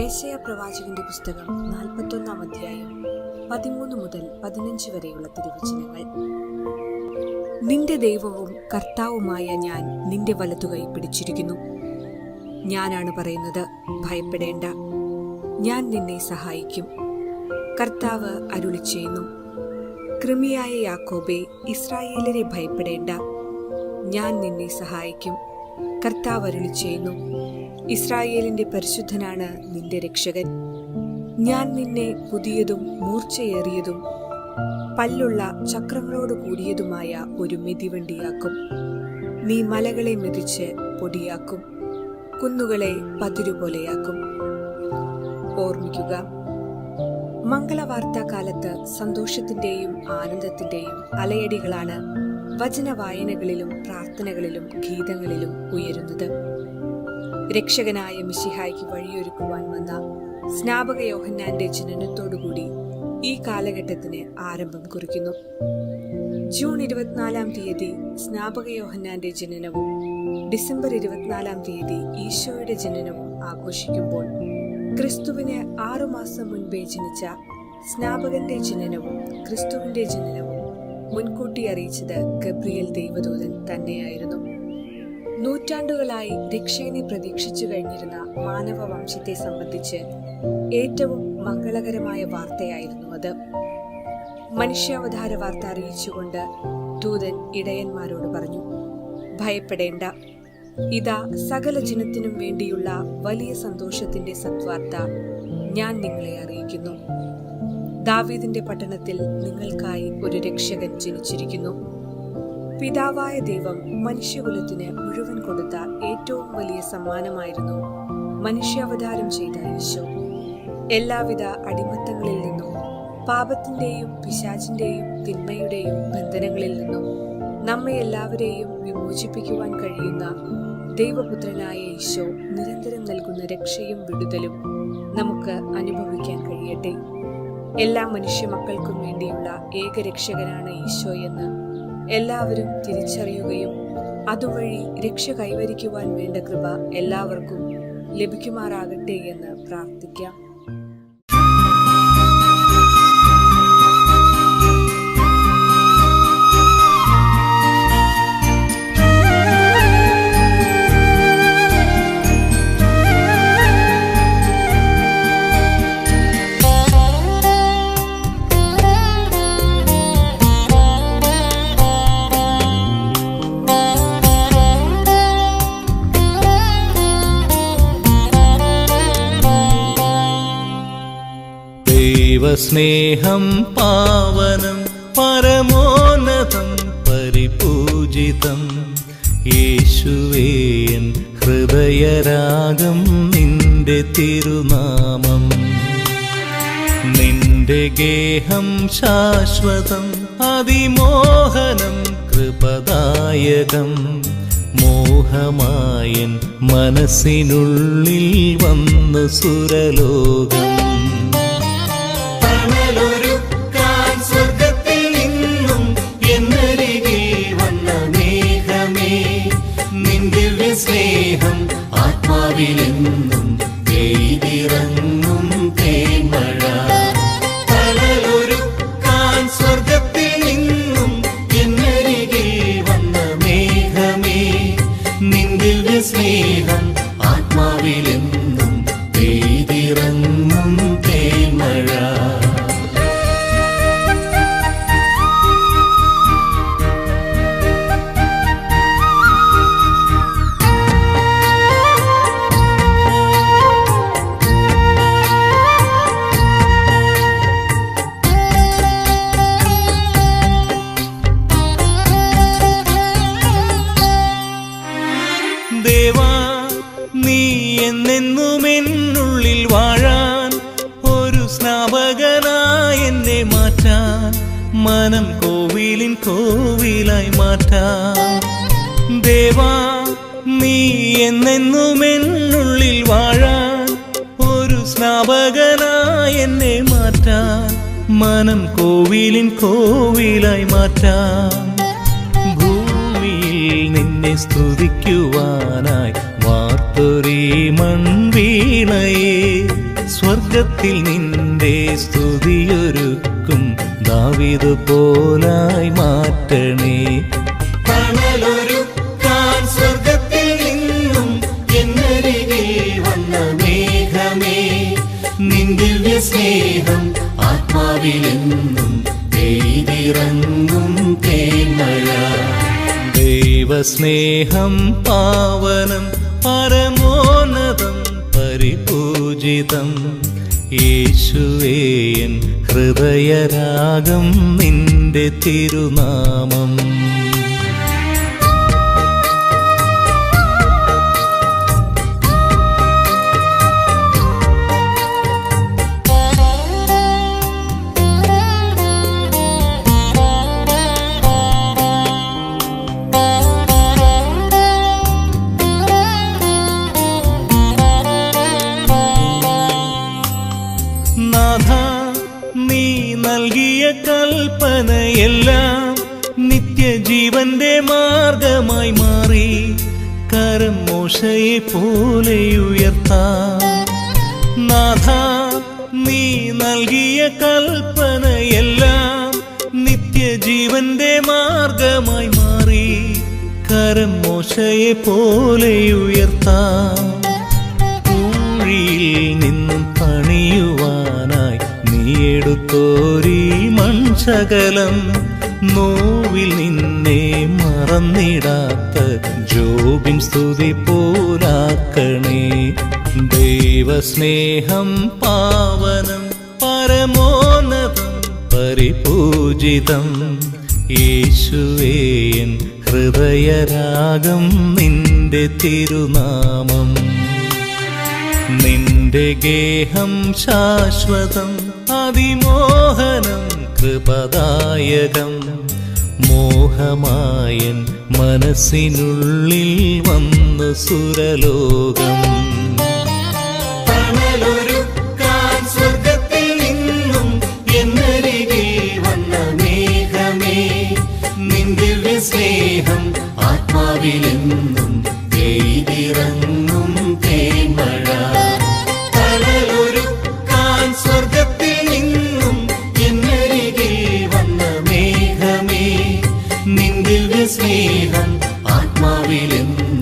ഏശയ്യാ പ്രവാചകന്റെ പുസ്തകം 41 അധ്യായം 13 മുതൽ 15 വരെയുള്ള തിരുവചനങ്ങൾ. നിന്റെ ദൈവവും കർത്താവുമായ ഞാൻ നിന്റെ വലതുകൈ പിടിച്ചിരിക്കുന്നു. ഞാനാണ് പറയുന്നത്, ഭയപ്പെടേണ്ട, ഞാൻ നിന്നെ സഹായിക്കും. കർത്താവ് അരുളിച്ചെയ്യുന്നു. കൃമിയായ യാക്കോബേ, ഇസ്രായേലരെ ഭയപ്പെടേണ്ട, ഞാൻ നിന്നെ സഹായിക്കും. കർത്താവ് അരുളിച്ചെയ്യുന്നു. ഇസ്രായേലിന്റെ പരിശുദ്ധനാണ് നിന്റെ രക്ഷകൻ. ഞാൻ നിന്നെ പുതിയതും മൂർച്ചയേറിയതും പല്ലുള്ള ചക്രങ്ങളോട് കൂടിയതുമായ ഒരു മെതിവണ്ടിയാക്കും. നീ മലകളെ മെതിച്ച് പൊടിയാക്കും, കുന്നുകളെ പതിരുപോലെയാക്കും. ഓർമ്മിക്കുക, മംഗളവാർത്താകാലത്ത് സന്തോഷത്തിന്റെയും ആനന്ദത്തിന്റെയും അലയടികളാണ് വചനവായനകളിലും പ്രാർത്ഥനകളിലും ഗീതങ്ങളിലും ഉയരുന്നത്. രക്ഷകനായ മിശിഹായ്ക്ക് വഴിയൊരുക്കുവാൻ വന്ന സ്നാപക യോഹന്നാന്റെ ജനനത്തോടുകൂടി ഈ കാലഘട്ടത്തിന് ആരംഭം കുറിക്കുന്നു. ജൂൺ 24 തീയതി സ്നാപക യോഹന്നാന്റെ ജനനവും ഡിസംബർ 24 ഈശോയുടെ ജനനവും ആഘോഷിക്കുമ്പോൾ, ക്രിസ്തുവിന് 6 മാസം മുൻപേ ജനിച്ച സ്നാപകന്റെ ജനനവും ക്രിസ്തുവിന്റെ ജനനവും മുൻകൂട്ടി അറിയിച്ചത് ഗബ്രിയേൽ ദൈവദൂതൻ തന്നെയായിരുന്നു. നൂറ്റാണ്ടുകളായി രക്ഷകനെ പ്രതീക്ഷിച്ചു കഴിഞ്ഞിരുന്ന മാനവ വംശത്തെ സംബന്ധിച്ച് ഏറ്റവും മംഗളകരമായ വാർത്തയായിരുന്നു അത്. മനുഷ്യാവതാര വാർത്ത അറിയിച്ചുകൊണ്ട് ദൂതൻ ഇടയന്മാരോട് പറഞ്ഞു, ഭയപ്പെടേണ്ട, ഇതാ സകല ജനത്തിനും വേണ്ടിയുള്ള വലിയ സന്തോഷത്തിന്റെ സദ്വാർത്ത ഞാൻ നിങ്ങളെ അറിയിക്കുന്നു. ദാവീദിന്റെ പട്ടണത്തിൽ നിങ്ങൾക്കായി ഒരു രക്ഷകൻ ജനിച്ചിരിക്കുന്നു. പിതാവായ ദൈവം മനുഷ്യകുലത്തിന് മുഴുവൻ കൊടുത്ത ഏറ്റവും വലിയ സമ്മാനമായിരുന്നു മനുഷ്യാവതാരം ചെയ്ത ഈശോ. എല്ലാവിധ അടിമത്തങ്ങളിൽ നിന്നും, പാപത്തിന്റെയും പിശാചിന്റെയും തിന്മയുടെയും ബന്ധനങ്ങളിൽ നിന്നും നമ്മെ എല്ലാവരെയും വിമോചിപ്പിക്കുവാൻ കഴിയുന്ന ദൈവപുത്രനായ ഈശോ നിരന്തരം നൽകുന്ന രക്ഷയും വിടുതലും നമുക്ക് അനുഭവിക്കാൻ കഴിയട്ടെ. എല്ലാ മനുഷ്യ മക്കൾക്കും വേണ്ടിയുള്ള ഏകരക്ഷകനാണ് ഈശോ എന്ന് എല്ലാവരും തിരിച്ചറിയുകയും അതുവഴി രക്ഷ കൈവരിക്കുവാൻ വേണ്ട കൃപ എല്ലാവർക്കും ലഭിക്കുമാറാകട്ടെ എന്ന് പ്രാർത്ഥിക്കാം. സ്നേഹം പാവനം പരമോന്നതം പരിപൂജിതം യേശുവേൻ ഹൃദയരാഗം നിന്റെ തിരുനാമം. നിന്റെ ഗേഹം ശാശ്വതം അതിമോഹനം കൃപദായകം. മോഹമായൻ മനസ്സിനുള്ളിൽ വന്നു സുരലോകം. സ്നേഹം ആത്മാവിലെന്നും പെയ്തിറങ്ങും തേന്മഴ. തണലൊരുക്കാൻ സ്വർഗത്തിൽ നിന്നും എന്നരികിൽ വന്ന മേഘമേ, നിന്റെ സ്നേഹം ആത്മാവിലെന്നും പെയ്തിറങ്ങും തേന്മഴ. ദേവാ, നീ എന്നെന്നുമെന്നുള്ളിൽ വാഴാൻ, ഒരു സ്നാപകനായി എന്നെ മാറ്റാൻ, മനം കോവിലിൻ കോവിലായി മാറ്റാൻ. ദേവാ, നീ എന്നെന്നുമെന്നുള്ളിൽ വാഴാൻ, ഒരു സ്നാപകനായി എന്നെ മാറ്റാൻ, മനം കോവിലിൻ കോവിലായി മാറ്റാൻ. നിന്നെ സ്തുതിക്കുവാനായി വാർത്തൊരീ മൺവീണയെ സ്വർഗത്തിൽ നിന്റെ സ്തുതിയൊരുക്കും ദാവീദ് പോലായി മാറ്റണേ. തണലൊരുക്കാൻ സ്വർഗത്തിൽ നിന്നും എന്നരികിൽ വന്ന മേഘമേ, നിൻ ദിവ്യ സ്നേഹം ആത്മാവിലെന്നും പെയ്തിറങ്ങും തേന്മഴ. ദൈവസ്നേഹം പാവനം പരമോന്നതം പരിപൂജിതം, യേശുവേ എൻ ഹൃദയരാഗം നിന്റെ തിരുനാമം. നാഥ, നീ നൽകിയ കൽപ്പനയെല്ലാം നിത്യജീവന്റെ മാർഗമായി മാറി. കരം മോശയെ പോലെ ഉയർത്താം. നാഥ, നീ നൽകിയ കൽപ്പനയെല്ലാം നിത്യജീവന്റെ മാർഗമായി മാറി. കരം മോശയെ പോലെ ഉയർത്താം. ൂഴിയിൽ നിന്നും പണിയുവാനായി നീ എടുത്തോരീ മൺശകലം, നോവിൽ നിന്നെ മറന്നിടാത്ത ജോബിൻ സ്തുതി പോലാക്കണേ. ദൈവസ്നേഹം പാവനം പരമോന്നതം പരിപൂജിതം, യേശുവേ എൻ ഹൃദയരാഗം നിന്റെ തിരുനാമം. നിന്റെ ഗേഹം ശാശ്വതം അതിമോഹനം കൃപദായകം, മോഹമായൻ മനസ്സിനുള്ളിൽ വന്നു സുരലോകം. തണലൊരുക്കാൻ സ്വർഗത്തിൽ നിന്നും എന്നരികിൽ വന്ന മേഘമേ, നിൻ ദിവ്യ സ്നേഹം ആത്മാവിലെന്നും പെയ്തിറങ്ങും തേന്മഴ. തണലൊരുക്കാൻ സ്വർഗത്തിൽ നിന്നും എന്നരികിൽ വന്ന മേഘമേ, നിൻ ദിവ്യ സ്നേഹം ആത്മാവിലെന്നും